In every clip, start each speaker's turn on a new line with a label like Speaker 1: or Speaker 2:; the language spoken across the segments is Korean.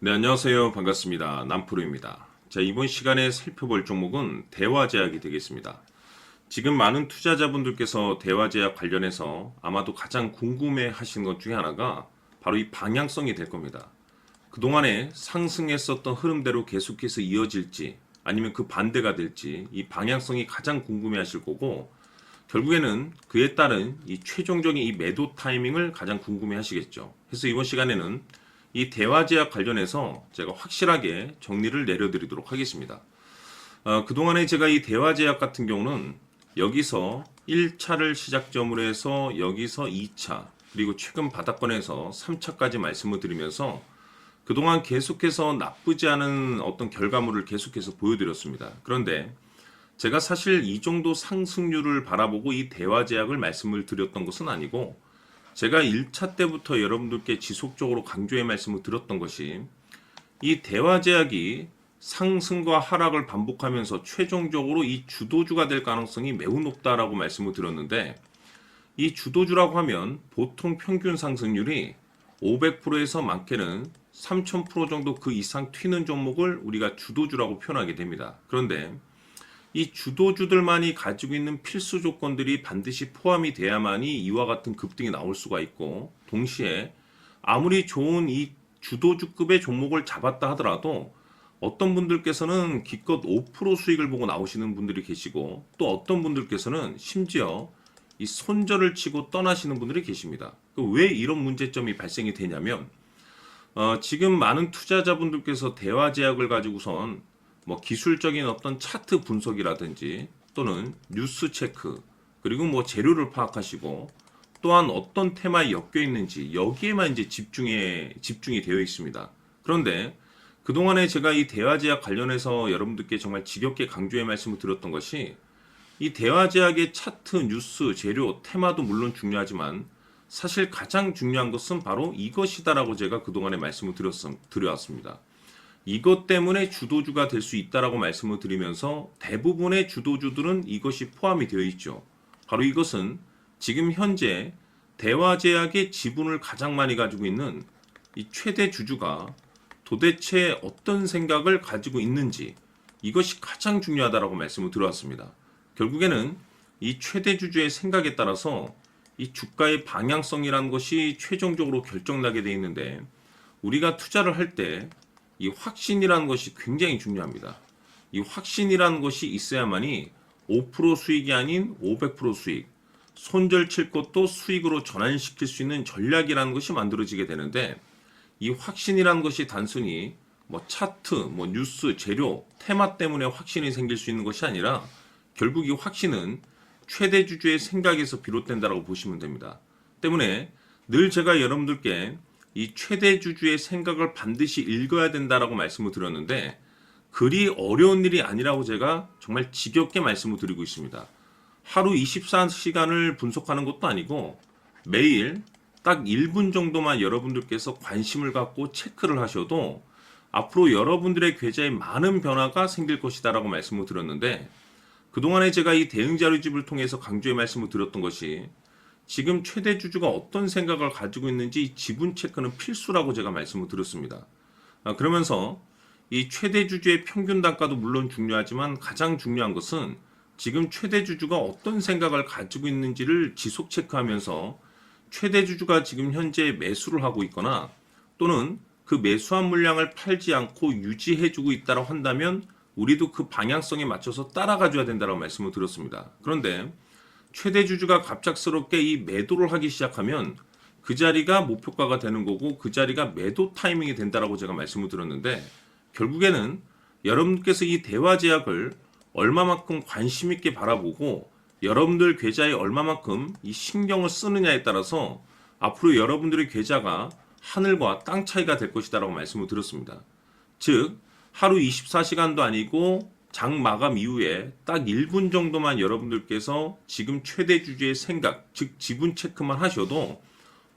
Speaker 1: 네, 안녕하세요. 반갑습니다. 남프로입니다. 자, 이번 시간에 살펴볼 종목은 대화제약이 되겠습니다. 지금 많은 투자자분들께서 대화제약 관련해서 아마도 가장 궁금해 하시는 것 중에 하나가 바로 이 방향성이 될 겁니다. 그동안에 상승했었던 흐름대로 계속해서 이어질지 아니면 그 반대가 될지 이 방향성이 가장 궁금해 하실 거고, 결국에는 그에 따른 이 최종적인 이 매도 타이밍을 가장 궁금해 하시겠죠. 그래서 이번 시간에는 이 대화제약 관련해서 제가 확실하게 정리를 내려드리도록 하겠습니다. 그동안에 제가 이 대화제약 같은 경우는 여기서 1차를 시작점으로 해서 여기서 2차, 그리고 최근 바닥권에서 3차까지 말씀을 드리면서 그동안 계속해서 나쁘지 않은 어떤 결과물을 계속해서 보여드렸습니다. 그런데 제가 사실 이 정도 상승률을 바라보고 이 대화제약을 말씀을 드렸던 것은 아니고, 제가 1차 때부터 여러분들께 지속적으로 강조의 말씀을 드렸던 것이 이 대화제약이 상승과 하락을 반복하면서 최종적으로 이 주도주가 될 가능성이 매우 높다라고 말씀을 드렸는데, 이 주도주라고 하면 보통 평균 상승률이 500%에서 많게는 3000% 정도 그 이상 튀는 종목을 우리가 주도주라고 표현하게 됩니다. 그런데 이 주도주들만이 가지고 있는 필수 조건들이 반드시 포함이 돼야만이 이와 같은 급등이 나올 수가 있고, 동시에 아무리 좋은 이 주도주급의 종목을 잡았다 하더라도 어떤 분들께서는 기껏 5% 수익을 보고 나오시는 분들이 계시고, 또 어떤 분들께서는 심지어 이 손절을 치고 떠나시는 분들이 계십니다. 왜 이런 문제점이 발생이 되냐면, 지금 많은 투자자분들께서 대화제약을 가지고선 뭐 기술적인 어떤 차트 분석이라든지 또는 뉴스 체크, 그리고 뭐 재료를 파악하시고, 또한 어떤 테마에 엮여 있는지 여기에만 이제 집중이 되어 있습니다. 그런데 그동안에 제가 이 대화제약 관련해서 여러분들께 정말 지겹게 강조의 말씀을 드렸던 것이, 이 대화제약의 차트, 뉴스, 재료, 테마도 물론 중요하지만 사실 가장 중요한 것은 바로 이것이다라고 제가 그동안에 말씀을 드려왔습니다. 이것 때문에 주도주가 될 수 있다라고 말씀을 드리면서 대부분의 주도주들은 이것이 포함이 되어 있죠. 바로 이것은 지금 현재 대화제약의 지분을 가장 많이 가지고 있는 이 최대 주주가 도대체 어떤 생각을 가지고 있는지, 이것이 가장 중요하다라고 말씀을 드려왔습니다. 결국에는 이 최대 주주의 생각에 따라서 이 주가의 방향성이라는 것이 최종적으로 결정나게 되어 있는데, 우리가 투자를 할 때 이 확신이라는 것이 굉장히 중요합니다. 이 확신이라는 것이 있어야만이 5% 수익이 아닌 500% 수익, 손절 칠 것도 수익으로 전환시킬 수 있는 전략이라는 것이 만들어지게 되는데, 이 확신이라는 것이 단순히 뭐 차트, 뭐 뉴스, 재료, 테마 때문에 확신이 생길 수 있는 것이 아니라 결국 이 확신은 최대 주주의 생각에서 비롯된다라고 보시면 됩니다. 때문에 늘 제가 여러분들께 이 최대 주주의 생각을 반드시 읽어야 된다라고 말씀을 드렸는데, 그리 어려운 일이 아니라고 제가 정말 지겹게 말씀을 드리고 있습니다. 하루 24시간을 분석하는 것도 아니고 매일 딱 1분 정도만 여러분들께서 관심을 갖고 체크를 하셔도 앞으로 여러분들의 계좌에 많은 변화가 생길 것이다라고 말씀을 드렸는데, 그동안에 제가 이 대응 자료집을 통해서 강조의 말씀을 드렸던 것이 지금 최대 주주가 어떤 생각을 가지고 있는지 지분 체크는 필수라고 제가 말씀을 드렸습니다. 그러면서 이 최대 주주의 평균 단가도 물론 중요하지만 가장 중요한 것은 지금 최대 주주가 어떤 생각을 가지고 있는지를 지속 체크하면서 최대 주주가 지금 현재 매수를 하고 있거나 또는 그 매수한 물량을 팔지 않고 유지해주고 있다고 한다면 우리도 그 방향성에 맞춰서 따라가줘야 된다고 말씀을 드렸습니다. 그런데 최대 주주가 갑작스럽게 이 매도를 하기 시작하면 그 자리가 목표가가 되는 거고, 그 자리가 매도 타이밍이 된다라고 제가 말씀을 드렸는데, 결국에는 여러분께서 이 대화제약을 얼마만큼 관심 있게 바라보고 여러분들 계좌에 얼마만큼 이 신경을 쓰느냐에 따라서 앞으로 여러분들의 계좌가 하늘과 땅 차이가 될 것이다라고 말씀을 드렸습니다. 즉 하루 24시간도 아니고 장 마감 이후에 딱 1분 정도만 여러분들께서 지금 최대 주주의 생각, 즉 지분 체크만 하셔도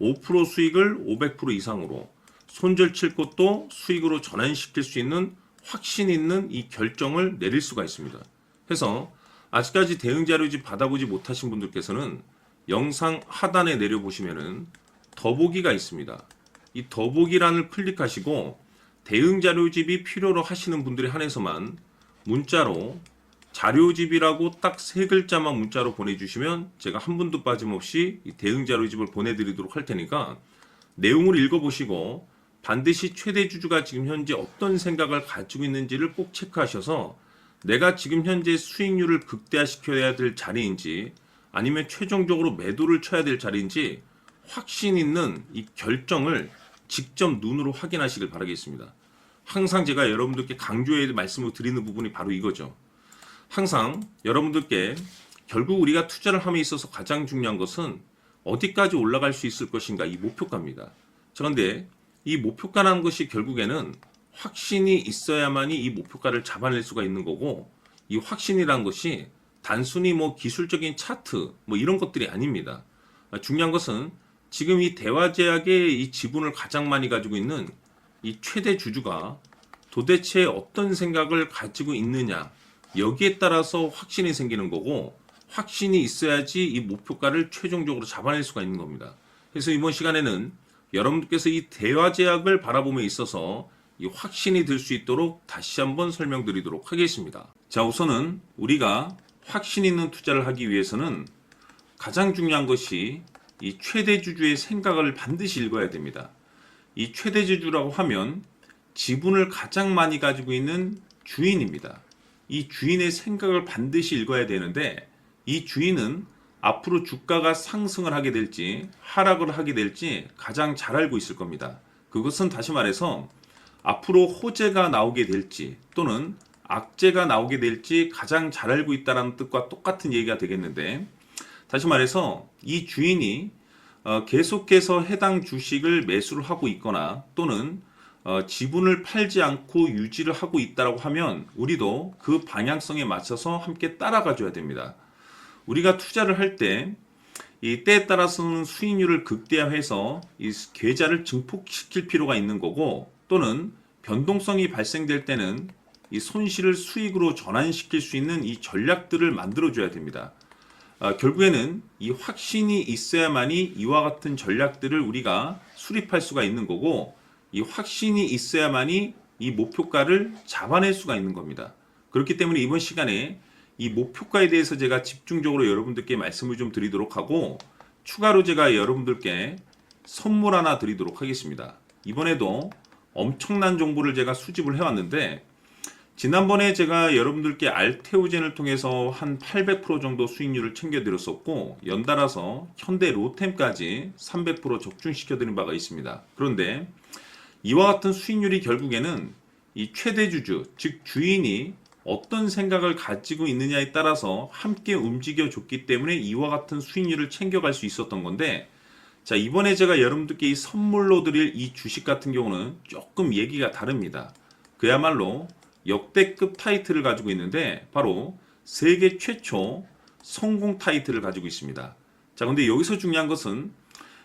Speaker 1: 5% 수익을 500% 이상으로, 손절 칠 것도 수익으로 전환시킬 수 있는 확신 있는 이 결정을 내릴 수가 있습니다. 그래서 아직까지 대응 자료집 받아보지 못하신 분들께서는 영상 하단에 내려보시면은 더보기가 있습니다. 이 더보기란을 클릭하시고 대응 자료집이 필요로 하시는 분들에 한해서만 문자로 자료집이라고 딱 3글자만 문자로 보내주시면 제가 한 분도 빠짐없이 이 대응 자료집을 보내드리도록 할 테니까 내용을 읽어보시고 반드시 최대 주주가 지금 현재 어떤 생각을 가지고 있는지를 꼭 체크하셔서 내가 지금 현재 수익률을 극대화시켜야 될 자리인지 아니면 최종적으로 매도를 쳐야 될 자리인지 확신 있는 이 결정을 직접 눈으로 확인하시길 바라겠습니다. 항상 제가 여러분들께 강조해 말씀을 드리는 부분이 바로 이거죠. 항상 여러분들께 결국 우리가 투자를 함에 있어서 가장 중요한 것은 어디까지 올라갈 수 있을 것인가, 이 목표가입니다. 그런데 이 목표가라는 것이 결국에는 확신이 있어야만이 이 목표가를 잡아낼 수가 있는 거고, 이 확신이란 것이 단순히 뭐 기술적인 차트 뭐 이런 것들이 아닙니다. 중요한 것은 지금 이 대화제약의 이 지분을 가장 많이 가지고 있는 이 최대 주주가 도대체 어떤 생각을 가지고 있느냐, 여기에 따라서 확신이 생기는 거고, 확신이 있어야지 이 목표가를 최종적으로 잡아낼 수가 있는 겁니다. 그래서 이번 시간에는 여러분들께서 이 대화제약을 바라봄에 있어서 이 확신이 들 수 있도록 다시 한번 설명드리도록 하겠습니다. 자, 우선은 우리가 확신 있는 투자를 하기 위해서는 가장 중요한 것이 이 최대 주주의 생각을 반드시 읽어야 됩니다. 이 최대 주주라고 하면 지분을 가장 많이 가지고 있는 주인입니다. 이 주인의 생각을 반드시 읽어야 되는데, 이 주인은 앞으로 주가가 상승을 하게 될지 하락을 하게 될지 가장 잘 알고 있을 겁니다. 그것은 다시 말해서 앞으로 호재가 나오게 될지 또는 악재가 나오게 될지 가장 잘 알고 있다는 뜻과 똑같은 얘기가 되겠는데, 다시 말해서 이 주인이 계속해서 해당 주식을 매수를 하고 있거나 또는 지분을 팔지 않고 유지를 하고 있다고 하면 우리도 그 방향성에 맞춰서 함께 따라가 줘야 됩니다. 우리가 투자를 할 때 이 때에 따라서는 수익률을 극대화해서 이 계좌를 증폭시킬 필요가 있는 거고, 또는 변동성이 발생될 때는 이 손실을 수익으로 전환시킬 수 있는 이 전략들을 만들어 줘야 됩니다. 결국에는 이 확신이 있어야만이 이와 같은 전략들을 우리가 수립할 수가 있는 거고, 이 확신이 있어야만이 이 목표가를 잡아낼 수가 있는 겁니다. 그렇기 때문에 이번 시간에 이 목표가에 대해서 제가 집중적으로 여러분들께 말씀을 좀 드리도록 하고, 추가로 제가 여러분들께 선물 하나 드리도록 하겠습니다. 이번에도 엄청난 정보를 제가 수집을 해왔는데, 지난번에 제가 여러분들께 알테오젠을 통해서 한 800% 정도 수익률을 챙겨드렸었고, 연달아서 현대 로템까지 300% 적중시켜드린 바가 있습니다. 그런데 이와 같은 수익률이 결국에는 이 최대 주주, 즉 주인이 어떤 생각을 가지고 있느냐에 따라서 함께 움직여 줬기 때문에 이와 같은 수익률을 챙겨갈 수 있었던 건데, 자, 이번에 제가 여러분들께 이 선물로 드릴 이 주식 같은 경우는 조금 얘기가 다릅니다. 그야말로 역대급 타이틀을 가지고 있는데 바로 세계 최초 성공 타이틀을 가지고 있습니다. 자, 근데 여기서 중요한 것은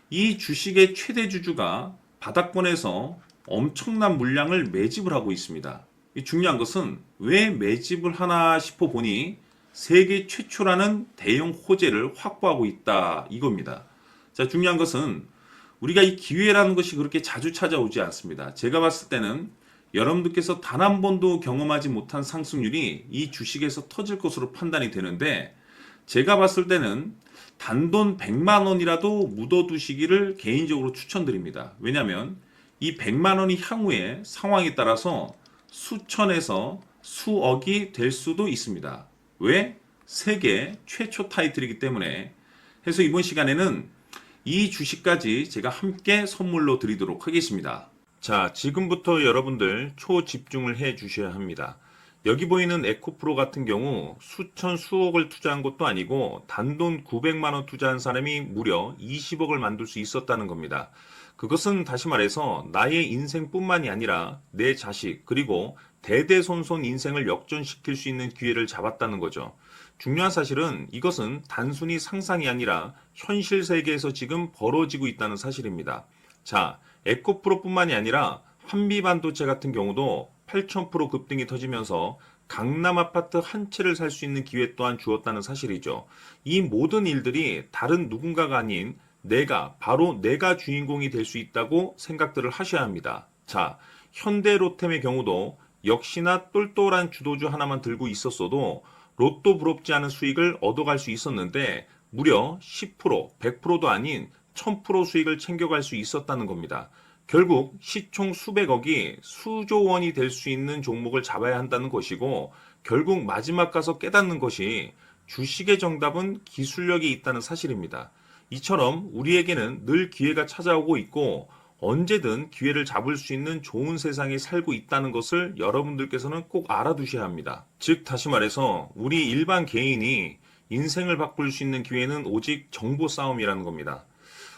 Speaker 1: 이 주식의 최대 주주가 바닥권에서 엄청난 물량을 매집을 하고 있습니다. 이 중요한 것은 왜 매집을 하나 싶어 보니 세계 최초라는 대형 호재를 확보하고 있다, 이겁니다. 자, 중요한 것은 우리가 이 기회라는 것이 그렇게 자주 찾아오지 않습니다. 제가 봤을 때는 여러분들께서 단 한 번도 경험하지 못한 상승률이 이 주식에서 터질 것으로 판단이 되는데, 제가 봤을 때는 단돈 100만 원이라도 묻어두시기를 개인적으로 추천드립니다. 왜냐하면 이 100만 원이 향후에 상황에 따라서 수천에서 수억이 될 수도 있습니다. 왜? 세계 최초 타이틀이기 때문에. 해서 이번 시간에는 이 주식까지 제가 함께 선물로 드리도록 하겠습니다. 자, 지금부터 여러분들 초집중을 해 주셔야 합니다. 여기 보이는 에코프로 같은 경우 수천 수억을 투자한 것도 아니고 단돈 900만 원 투자한 사람이 무려 20억을 만들 수 있었다는 겁니다. 그것은 다시 말해서 나의 인생뿐만이 아니라 내 자식 그리고 대대손손 인생을 역전시킬 수 있는 기회를 잡았다는 거죠. 중요한 사실은 이것은 단순히 상상이 아니라 현실 세계에서 지금 벌어지고 있다는 사실입니다. 자, 에코프로뿐만이 아니라 한미반도체 같은 경우도 8000% 급등이 터지면서 강남 아파트 한 채를 살 수 있는 기회 또한 주었다는 사실이죠. 이 모든 일들이 다른 누군가가 아닌 바로 내가 주인공이 될 수 있다고 생각들을 하셔야 합니다. 자, 현대로템의 경우도 역시나 똘똘한 주도주 하나만 들고 있었어도 로또 부럽지 않은 수익을 얻어갈 수 있었는데 무려 10%, 100%도 아닌 1000% 수익을 챙겨갈 수 있었다는 겁니다. 결국 시총 수백억이 수조 원이 될 수 있는 종목을 잡아야 한다는 것이고 결국 마지막 가서 깨닫는 것이 주식의 정답은 기술력이 있다는 사실입니다. 이처럼 우리에게는 늘 기회가 찾아오고 있고 언제든 기회를 잡을 수 있는 좋은 세상에 살고 있다는 것을 여러분들께서는 꼭 알아두셔야 합니다. 즉 다시 말해서 우리 일반 개인이 인생을 바꿀 수 있는 기회는 오직 정보 싸움이라는 겁니다.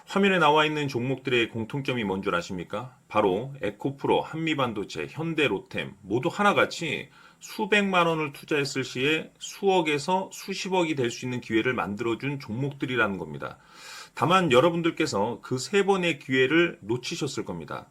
Speaker 1: 화면에 나와 있는 종목들의 공통점이 뭔 줄 아십니까? 바로 에코프로, 한미반도체, 현대로템 모두 하나같이 수백만 원을 투자했을 시에 수억에서 수십억이 될 수 있는 기회를 만들어준 종목들이라는 겁니다. 다만 여러분들께서 그 세 번의 기회를 놓치셨을 겁니다.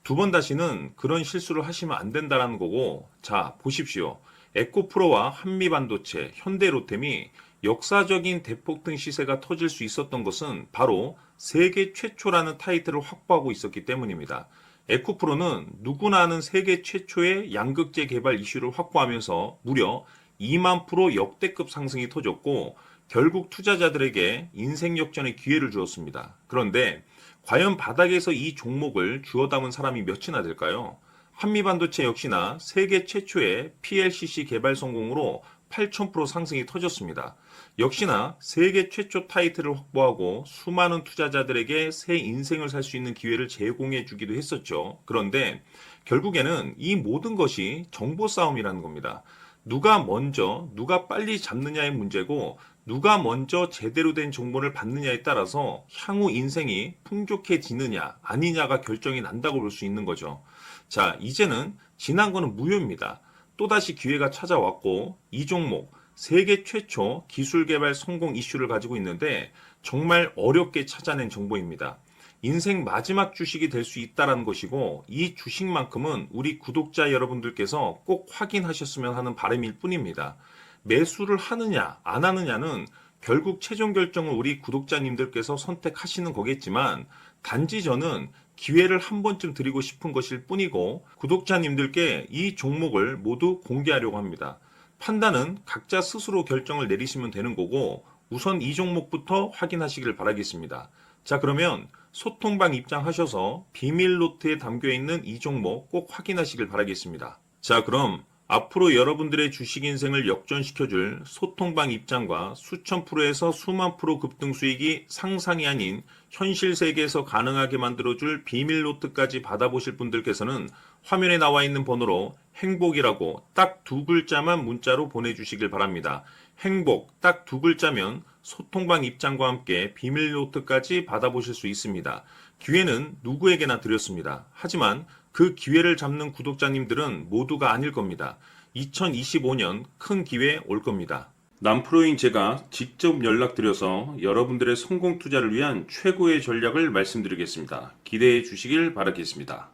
Speaker 1: 두 번 다시는 그런 실수를 하시면 안 된다는 거고, 자, 보십시오. 에코프로와 한미반도체, 현대로템이 역사적인 대폭등 시세가 터질 수 있었던 것은 바로 세계 최초라는 타이틀을 확보하고 있었기 때문입니다. 에코프로는 누구나 아는 세계 최초의 양극재 개발 이슈를 확보하면서 무려 2만 프로 역대급 상승이 터졌고 결국 투자자들에게 인생 역전의 기회를 주었습니다. 그런데 과연 바닥에서 이 종목을 주워 담은 사람이 몇이나 될까요? 한미반도체 역시나 세계 최초의 PLCC 개발 성공으로 8000% 상승이 터졌습니다. 역시나 세계 최초 타이틀을 확보하고 수많은 투자자들에게 새 인생을 살 수 있는 기회를 제공해 주기도 했었죠. 그런데 결국에는 이 모든 것이 정보 싸움이라는 겁니다. 누가 먼저, 누가 빨리 잡느냐의 문제고 누가 먼저 제대로 된 정보를 받느냐에 따라서 향후 인생이 풍족해지느냐 아니냐가 결정이 난다고 볼 수 있는 거죠. 자, 이제는 지난 거는 무효입니다. 또다시 기회가 찾아왔고 이 종목 세계 최초 기술 개발 성공 이슈를 가지고 있는데 정말 어렵게 찾아낸 정보입니다. 인생 마지막 주식이 될 수 있다는 것이고 이 주식만큼은 우리 구독자 여러분들께서 꼭 확인하셨으면 하는 바람일 뿐입니다. 매수를 하느냐 안 하느냐는 결국 최종 결정을 우리 구독자님들께서 선택하시는 거겠지만 단지 저는 기회를 한 번쯤 드리고 싶은 것일 뿐이고 구독자님들께 이 종목을 모두 공개하려고 합니다. 판단은 각자 스스로 결정을 내리시면 되는 거고 우선 이 종목부터 확인하시길 바라겠습니다. 자, 그러면 소통방 입장하셔서 비밀 노트에 담겨 있는 이 종목 꼭 확인하시길 바라겠습니다. 자, 그럼 앞으로 여러분들의 주식 인생을 역전시켜줄 소통방 입장과 수천 프로에서 수만 프로 급등 수익이 상상이 아닌 현실 세계에서 가능하게 만들어줄 비밀 노트까지 받아보실 분들께서는 화면에 나와 있는 번호로 행복이라고 딱 두 글자만 문자로 보내주시길 바랍니다. 행복 딱 두 글자면 소통방 입장과 함께 비밀 노트까지 받아보실 수 있습니다. 기회는 누구에게나 드렸습니다. 하지만 그 기회를 잡는 구독자님들은 모두가 아닐 겁니다. 2025년 큰 기회 올 겁니다. 남프로인 제가 직접 연락드려서 여러분들의 성공 투자를 위한 최고의 전략을 말씀드리겠습니다. 기대해 주시길 바라겠습니다.